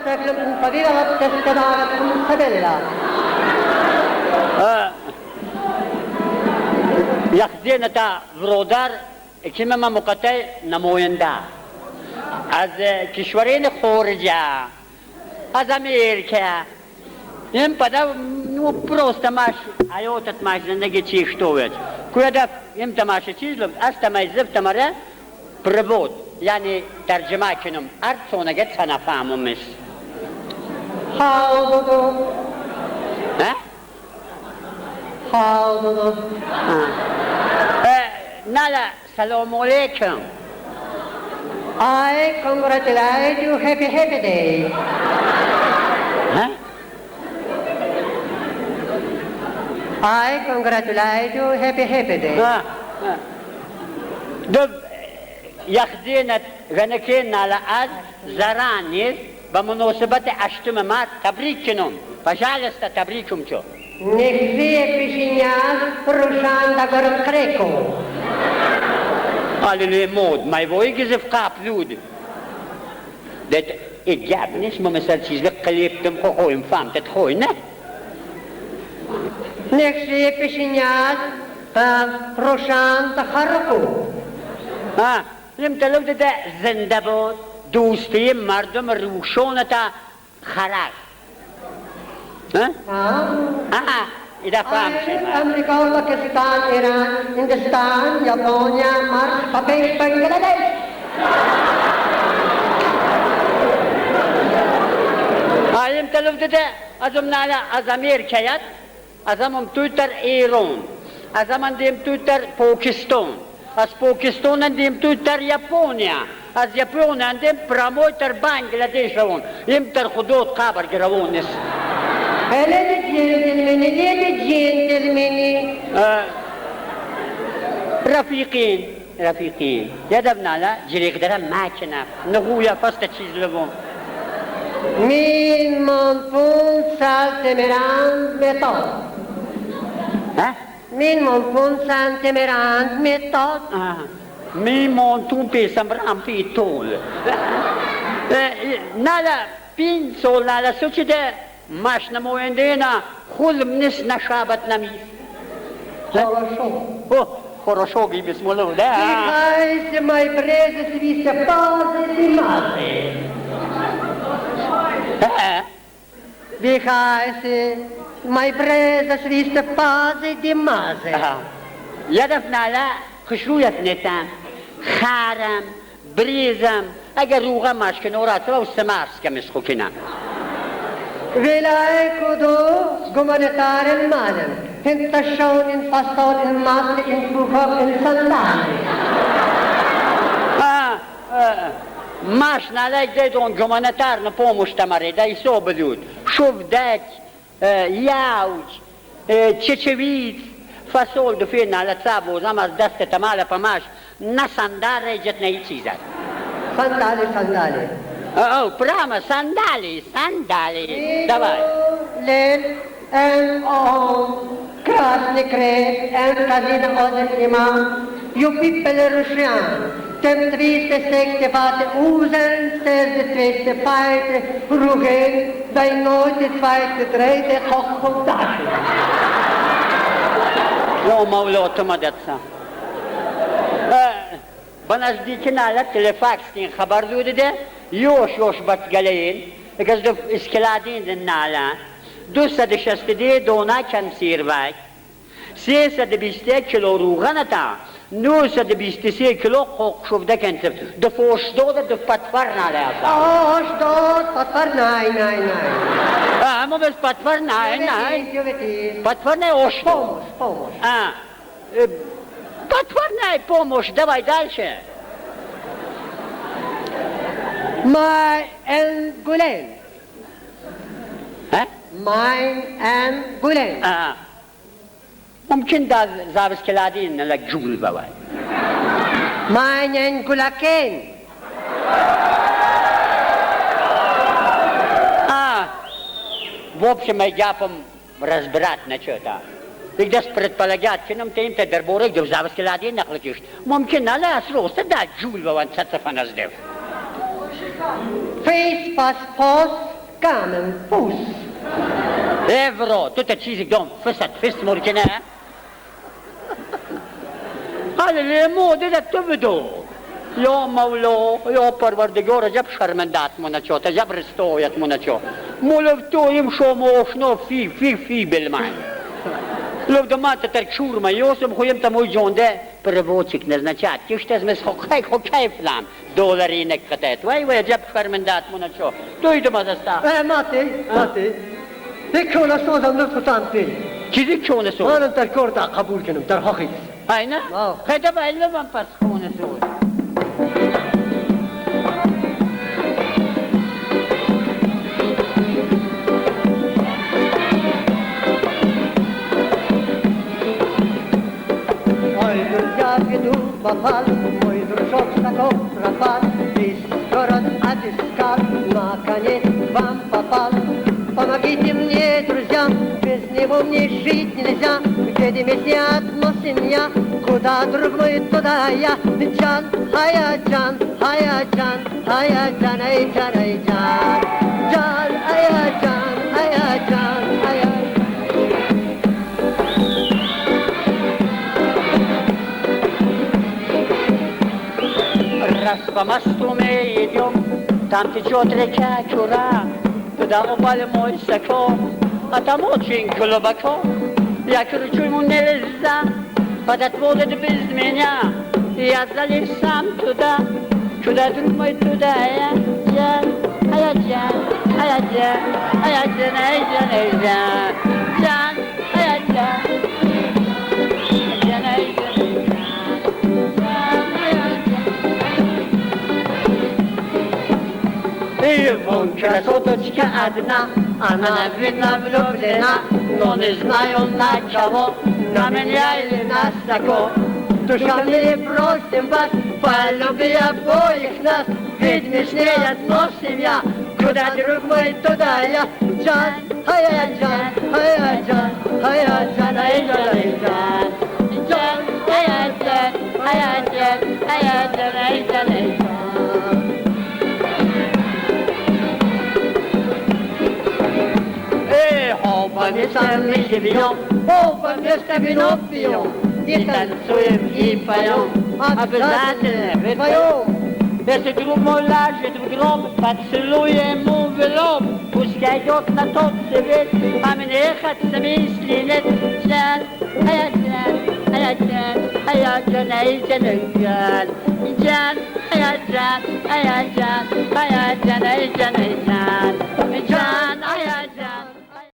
تكلم فضيلة تستدعى سبيلا یخزین تا برادر که من مقطع نماینده از کشورین خارجه از امریکا این پدا نو پروست ماش حیاتت ماش زندگی چیش توید که دف این تماش چیز لب از تماش زب تماره پربود یعنی ترجمه کنم هر چونگه سنفهمم میس حاضر حاضر نالا سلام علیکم I congratulate you happy day I congratulate you happy day دب یخزینت غنکین نالا از زرانیز بمناسبت 8 مارس تبریک کنم پجالستا تبریکم چو نخزی پیشینیاز روشان دگر کرکو Alle mod, mij wou ik eens even kaploed. Dat ik heb niet, maar mezelf is weggeleefd om gegooid van het gooien, ne? نخزی پیشینیاز روشان دگر نیم تلوت ده زنده بود دوستی مردم روشون تا خرق ایده فهم شد امریکا و پاکستان ایران هندوستان یابانیا مارس پاپیش بنگلادش نیم تلوت ده ازم نالا از امریکایت ازم تویتر ایران ازم دیم تویتر پاکستان از پاکستان دیم تویتر یابانیا از یابانیا دیم پرامویتر بنگلادش روان یم تر خودت قبر گروان نیست هلا جنتلمني رفيقين يدبنا لا جريك درا ماكنا نغويا فست چیز لبون مين منفون سانتمران ميثود مين منفون سانتمران ميثود مين منفون بسمران في طول نالا بين سول نالا سوچي ده ماش نماینده نه خود نیست نشابت نمیز хорошо گی بسم الله ده Dicais mai prese si visse pase di mase Dicais mai prese si visse pase di mase یدفنا لا خشویت نتم خارم بریزم اگر روغه ماش کنورات و سمارس کمش خو کنم Velai kudo gumanitare il male, in tascione, in fastone, in masse, in fuoco, in sandali. Маш налег дедон гуманитарну помощь тамаре, да и со будут. Шубдать, яуч, чечевиц, фасоль до фирна ла цабу, замаз дасте тамала помаш, на сандаре идет на ициза. Sandali. Прямо сандали. Давай. Лен, красный крест, казина один имам, you people Russian, dem triste sekte vate usen, stelde triste feite, rugen, bei noite zweite, dritte, hoch und das. Yo, Mauloto Madetsa. بنزدیکی نالت تلفاکستین خبر دوده یوش بطگلین اگز دو اسکلادین دن نالا 262 دونا کم سیروک 320 کیلو روغن تا 923 کیلو خوک شفده کنتب دو فوشدود دو پتفر نالا اصلا فوشدود پتفر نای اما بس پتفر نای پتفر نای اوشدود Потворная помощь, давай дальше. Mein Gulen. Mein Gulen. ممكن دا زابس كلادين لك جول بواي. Mein Gulaken. В общем, я разбирать на что-то. Когда предполагать, что нам тем-то дерборы, где в заводске ладе нахлатишь, мумкин, але сроста да джульва ван цацафана сдев. Фейс пас пос kamen, fus. Evro, tutte cisi dom, fist morkina. هذا اللي ده تبدو يا مولو يا پروردگار جب شرمندات منچو تجب رستویت منچو مولفتو يمشو موشنو في بالمعنى لو دمات تركشور ما يوسم خويم تموي جونده پرووچик назначать тиштез мес хокай флам долларинек катет вай جب شرمندات منچو دويد مازستا ماتي تكونا سوزم لطفانتي چیزی چونه سو انا تركور تا قبول کنم در حقیقت ayna خدا بالا من پس خونه سو Papal, mój druszok taką rapal, dziś город отыскал, наконец вам попал. Помогите мне, друзья, без него мне жить нельзя. Где демесья, одно семья, куда друг мой, туда я. Джан, ая джан, ая джан, ая джан, ай джан, ай джан. Джан, ая джан, ая джан, ая. Раз по мосту мы идем, там течет река Кюра, туда упали мой сако, а там очень глубоко. Я кричу ему нельзя, под отводит без меня. Я залез сам туда, куда друг мой, туда я джан, а я джан, а я джан, а я джан, а я джан, а я джан, джан, а я джан, джан, а я джан. Вон красоточка одна, она видно влюблена, но не знаю на кого, на меня или на сако. Душами просим вас, полюби обоих нас, ведь между одно семья, куда друг мой, туда я. Джан, ая джан, ая джан, ая джан, ая джан, ая джан. Джан, ая джан, ая джан, ая джан, ая джан, ая джан. Вместо мы живем, вместо вино пьем, и танцуем, и поем, обязательно вдвоем. Если друг мой ляжет в гроб, поцелуем ему в лоб, пускай идет на тот свет, а мне хоть мысли нет. Джан, ая джан, ая джан, ая джан, ая джан, ая джан. Джан, ая джан, ая джан, ая джан, ая джан, ая джан.